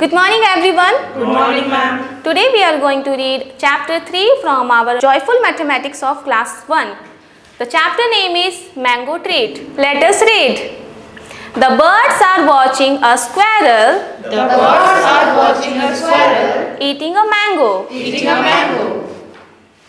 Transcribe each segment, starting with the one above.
Good morning everyone. Good morning, ma'am. Today we are going to read chapter 3 from our Joyful Mathematics of class 1. The chapter name is Mango Treat. Let us read. The birds are watching a squirrel The birds are watching a squirrel eating a mango. eating a mango.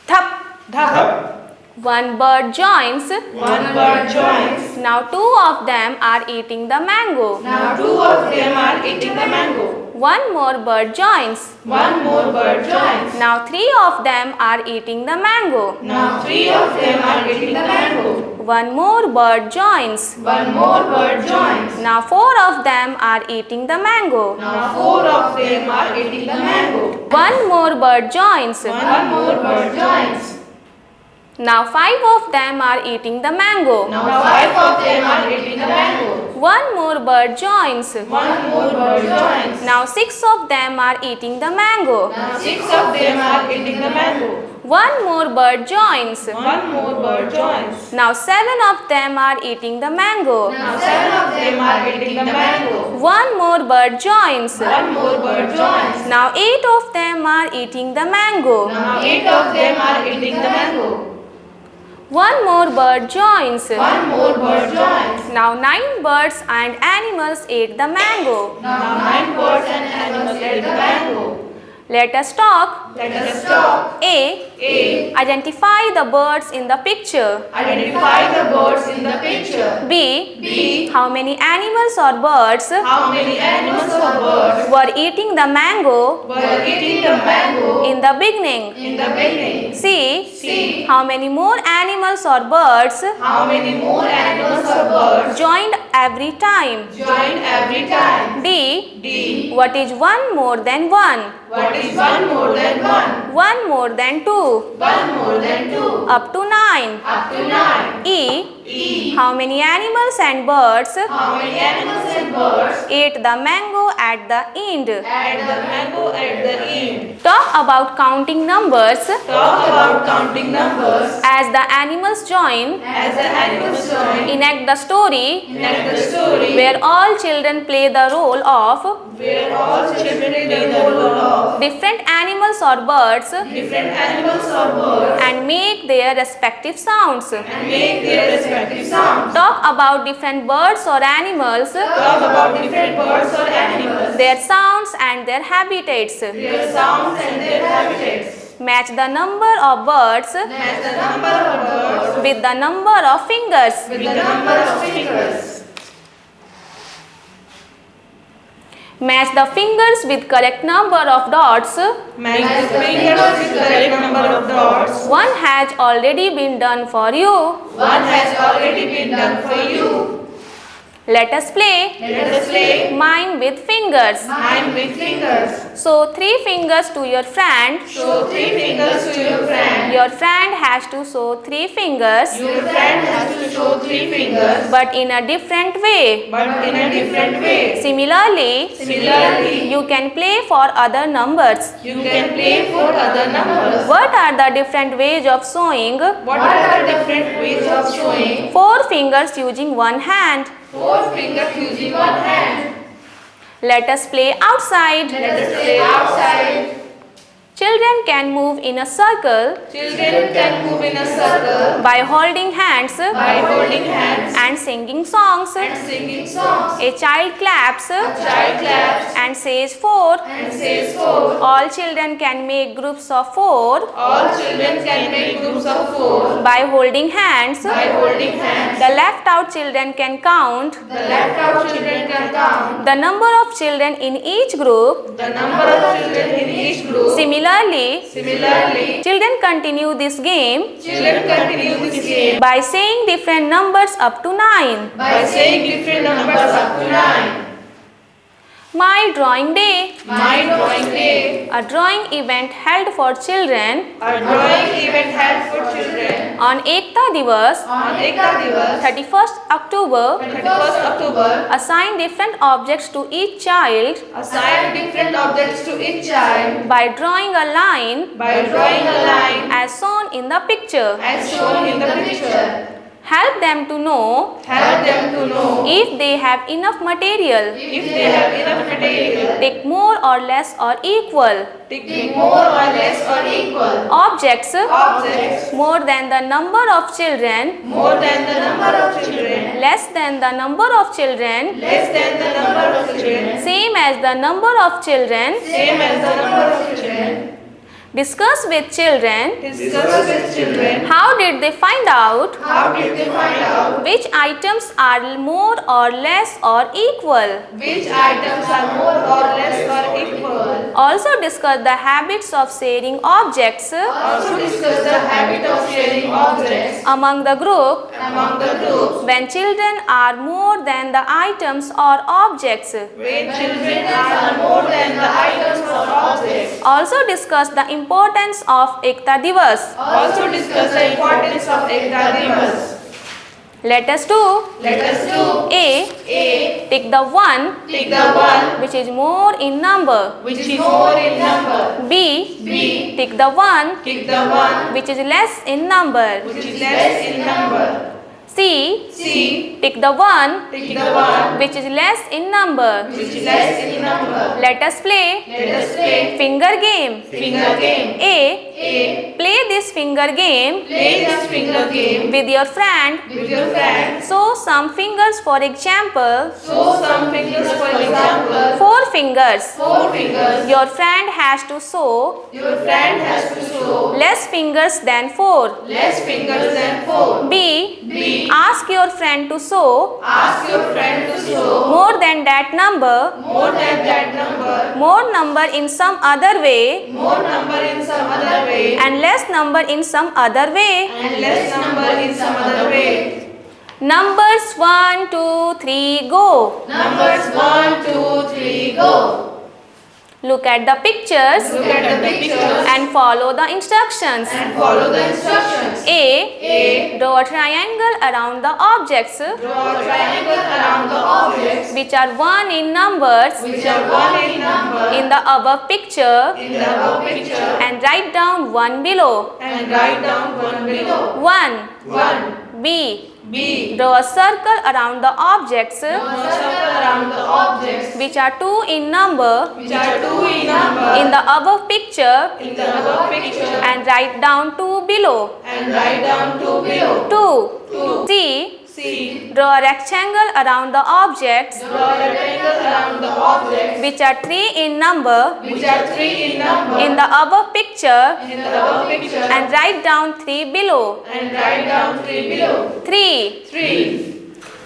Thup. Dhap. One bird joins. One bird joins. Now two of them are eating the mango. Now two of them are eating the mango. One more bird joins. One more bird joins. Now three of them are eating the mango. Now three of them are eating the mango. One more bird joins. One more bird joins. Now four of them are eating the mango. Now four of them are eating the mango. One more bird joins. One more bird joins. Now five of them are eating the mango. Now five of them are eating the mango. One more bird joins. One more bird joins. Now six of them are eating the mango. Now six of them are eating the mango. One more bird joins. One more bird joins. Now seven of them are eating the mango. Now seven of them are eating the mango. One more bird joins. One more bird joins. Now eight of them are eating the mango. Now eight of them are eating the mango. One more bird joins. One more bird joins. Now nine birds and animals ate the mango. Now nine birds and animals ate the mango. Let us talk. Let us stop. A. A. Identify the birds in the picture. Identify the birds in the picture. B. B. How many animals or birds How many animals or birds were eating the mango were eating the mango in the beginning? in the beginning? C. C. How many more animals or birds How many more animals or birds joined every time? join every time? D. D. What is one more than one? What is one more than one? One more than two. One more than two. Up to 9. Up to 9. E. E. How many animals and birds How many animals and birds ate the mango at the end? add the mango at the end? Talk about counting numbers Talk about counting numbers as the animals join. as the animals join. Enact the story Enact the story where all children play the role of where all children play the role of different animals or birds different animals or birds and make their respective sounds. and make their respective sounds. Talk about different birds or animals, Talk about different birds or animals, their sounds and their habitats. their sounds and their habitats. Match the number of birds Match the number of birds with the number of fingers. with the number of fingers. Match the fingers with correct number of dots. Match the fingers with the correct number of dots. One has already been done for you. One has already been done for you. Let us play Let us play mime with fingers. mime with fingers. Show 3 fingers to your friend. Show 3 fingers to your friend. Your friend has to show 3 fingers, Your friend has to show 3 fingers, but in a different way. but in a different way. Similarly, you can play for other numbers. You can play for other numbers. What are the different ways of showing? What are the different ways of showing? 4 fingers using one hand. 4 fingers using one hand. Let us play outside. Let us play outside. Children can move in a circle Children can move in a circle by holding hands by holding hands and singing songs. and singing songs. A child claps A child claps and says 4. and says 4. All children can make groups of 4 All children can make groups of 4 by holding hands. by holding hands. The left out children can count The left out children can count the number of children in each group. the number of children in each group. Similarly, Children continue this game children continue this game by saying different numbers up to 9. by saying different numbers up to 9. My drawing day, My drawing day, a drawing event held for children a drawing event held for children on Ekta Divas, on Ekta Divas, 31st October, 31st October, assign different objects to each child assign different objects to each child by drawing a line by drawing a line as shown in the picture. as shown in the picture. Help them to know Help them to know if they have enough material. if they have enough material. Take more or less or equal. Take more or less or equal. Objects Objects more than the number of children, more than the number of children. less than the number of children, Less than the number of children. same as the number of children. Same as the number of children. Discuss with children Discuss with children. how did they find out How did they find out which items are more or less or equal. which items are more or less or equal? Also discuss the habits of sharing objects Also discuss the habit of sharing objects among the group among the groups. when children are more than the items or objects. When children are more than the items or objects. Also discuss the importance of Ekta Divas. Also discuss the importance of Ekta Divas. Let us do Let us do A. A. Take the one Take the one which is more in number. which is more in number. B. B. Take the one Take the one which is less in number. which is less in number. C. C. Take the one Take the one which is less in number. which is less in number. Let us play Let us play finger game. finger game. A. A. Play this finger game Play this finger game with your friend. with your friend. Show some fingers, for example, Show some fingers, for example, 4 fingers. 4 fingers. Your friend has to show Your friend has to show less fingers than 4. less fingers than 4. B. B. Ask your friend to show Ask your friend to show more than that number, more than that number, more number in some other way, more number in some other way, and less number in some other way. and less number in some other way. Numbers 1, 2, 3, go. Numbers 1, 2, 3, go. Look at the pictures Look at the pictures and follow the instructions. and follow the instructions. A. A. Draw a triangle around the objects Draw a triangle around the objects which are 1 in numbers which are 1 in number in the above picture in the above picture and write down 1 below. and write down 1 below. 1. 1. B. B. Draw a circle around the objects Draw a circle around the objects which are 2 in number which are 2 in number in the above picture in the above picture and write down 2 below. and write down 2 below. 2. 2. C. C. Draw a rectangle around the objects Draw a rectangle around the objects which are 3 in number which are 3 in number in the above picture in the above picture and write down 3 below. and write down 3 below. 3. 3.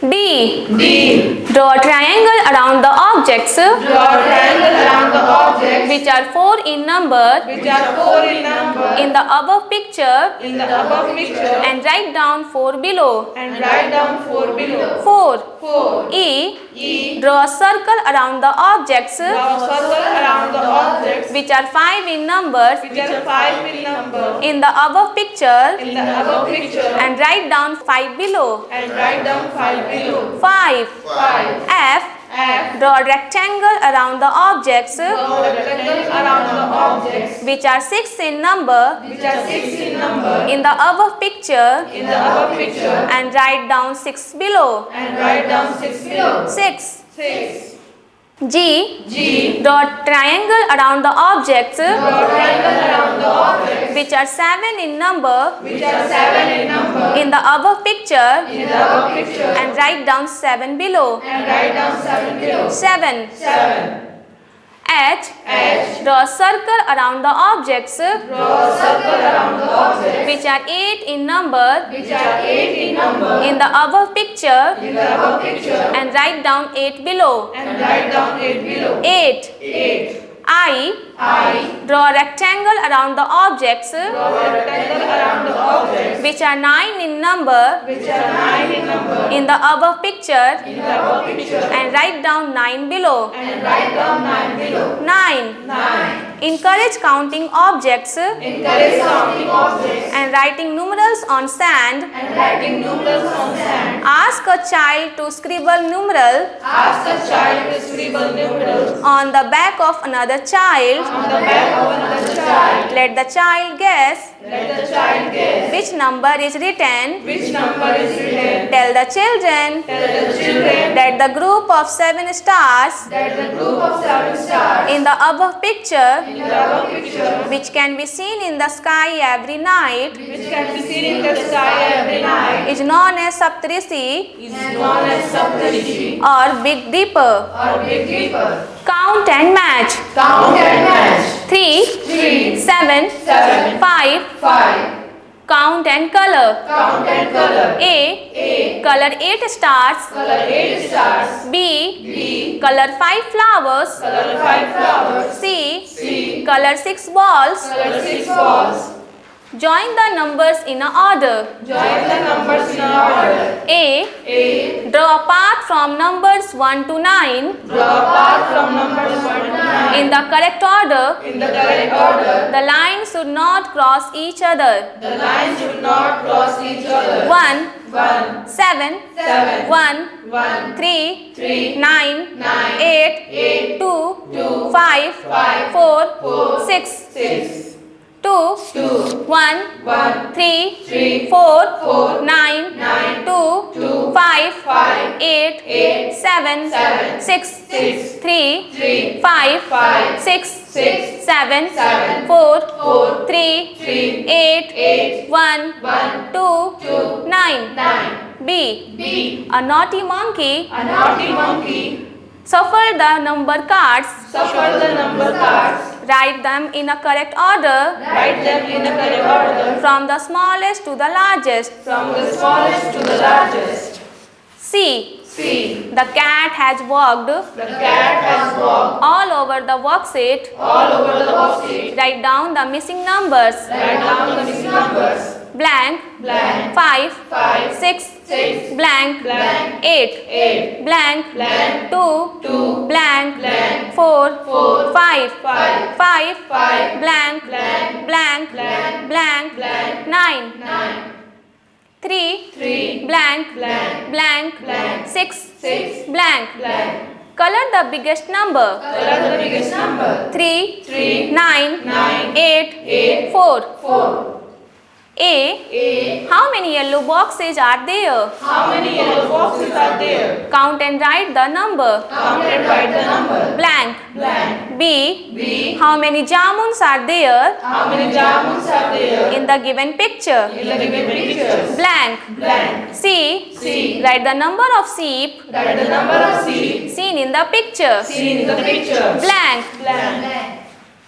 D. D. Draw a triangle around the objects Draw a triangle around the objects which are 4 in number which are 4 in number in the above picture in the above picture and write down 4 below. and write down 4 below. 4. 4. E. E. Draw a circle around the objects Draw a circle around the objects which are 5 in numbers which are 5 in number in the above picture in the above picture and write down 5 below. and write down 5 below. 5. 5. F. F. Draw a rectangle around the objects Draw a rectangle around the objects which are 6 in number which are 6 in number in the above picture in the above picture and write down 6 below. and write down 6 below. 6. 6. G. G. Draw a triangle around the objects Draw a triangle around the objects which are 7 in number which are 7 in number in the above picture in the above picture and write down 7 below. and write down 7 below. 7. 7. H. H. Draw a circle around the objects Draw a circle around the objects which are 8 in number which are 8 in number in the above picture in the above picture and write down 8 below. and write down 8 below. 8. 8. I. I. Draw a rectangle around the objects Draw a rectangle around the objects which are 9 in number which are 9 in number in the above picture in the above picture and write down 9 below. and write down 9 below. 9. 9. Encourage counting objects Encourage counting objects and writing numerals on sand. and writing numerals on sand. Ask a child to scribble numeral Ask a child to scribble numerals on the back of another child. on the back of another child. Let the child guess Let the child guess which number is written. which number is written. Tell the children Tell the children that the group of 7 stars that the group of 7 stars in the above picture, in the above picture, which can be seen in the sky every night, which can be seen in the sky every night, is known as Saptarishi is known as Saptarishi or Big Dipper. or Big Dipper. Count and match. Count and match. 3, 3, 7, 7, 5. 5. Count and color. Count and color. A. A. Color 8 stars. Color 8 stars. B. B. Color 5 flowers. Color 5 flowers. C. C. Color 6 balls. Color 6 balls. Join the numbers in a order. Join the numbers in order. A. A. Draw a path from numbers 1 to 9 Draw a path from numbers 1 to 9 in the correct order. in the correct order. The lines should not cross each other. The lines should not cross each other. 1, 1, 7, 7, 1, 1, 3, 3, 9, 9, 8, 8, 2, 2, 5, 5, 4, 4, 6, 6, 2, 2, 1, 1, 3, 3, 4, 4, 9, 9, 2, 2, 5, 5, 8, 8, 7, 7, 6, 6, 3, 3, 5, 5, 6, 6, 7, 7, 4, 4, 3, 3, 8, 8, 1, 1, 2, 2, 9. 9. B. B. A naughty monkey A naughty monkey shuffled the number cards. shuffled the number cards. Write them in a correct order Write them in a correct order from the smallest to the largest. from the smallest to the largest. C. C. The cat has walked The cat has walked all over the worksheet. all over the worksheet. Write down the missing numbers. Write down the missing numbers. Blank, Blank, 5, 5, 6, 6, blank, blank, 8, 8, blank, blank, 2, 2, blank, blank, 4, 4, 5, 5, 5, 5, blank, blank, blank, blank, blank, blank, 9, 9, 3, 3, blank, blank, blank, blank, 6, 6, blank. blank. Color the biggest number. Color the biggest number. 3, 3, 9, 9, 8, 8, 4. 4. A. A. How many yellow boxes are there? How many yellow boxes are there? Count and write the number. Count and write the number. Blank. Blank. B. B. How many jamuns are there How many jamuns are there in the given picture? in the given pictures? Blank. Blank. C. C. Write the number of sheep Write the number of sheep seen in the picture. seen in the picture. Blank. Blank.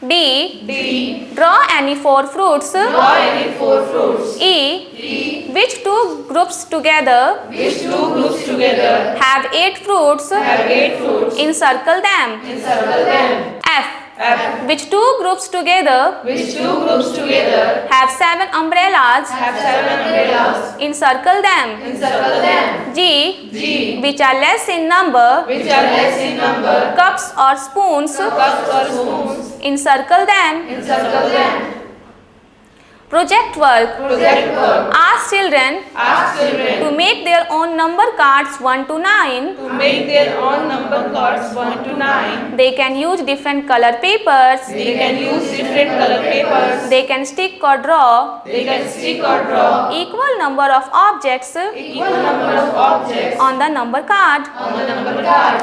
D. D. Draw any 4 fruits. Draw any 4 fruits. E. E. Which 2 groups together Which 2 groups together have 8 fruits? have 8 fruits? Encircle them. Encircle them. F. F. Which 2 groups together Which 2 groups together have 7 umbrellas? have 7 umbrellas? Encircle them. Encircle them. G. G. Which are less in number? Which are less in number? Cups or spoons? Cups or spoons? Encircle them. Encircle them. Project work. Project work. Ask children Ask children to make their own number cards 1 to 9. to make their own number cards 1 to 9. They can use different color papers. They can use different color papers. They can stick or draw They can stick or draw equal number of objects equal number of objects on the number card. on the number card.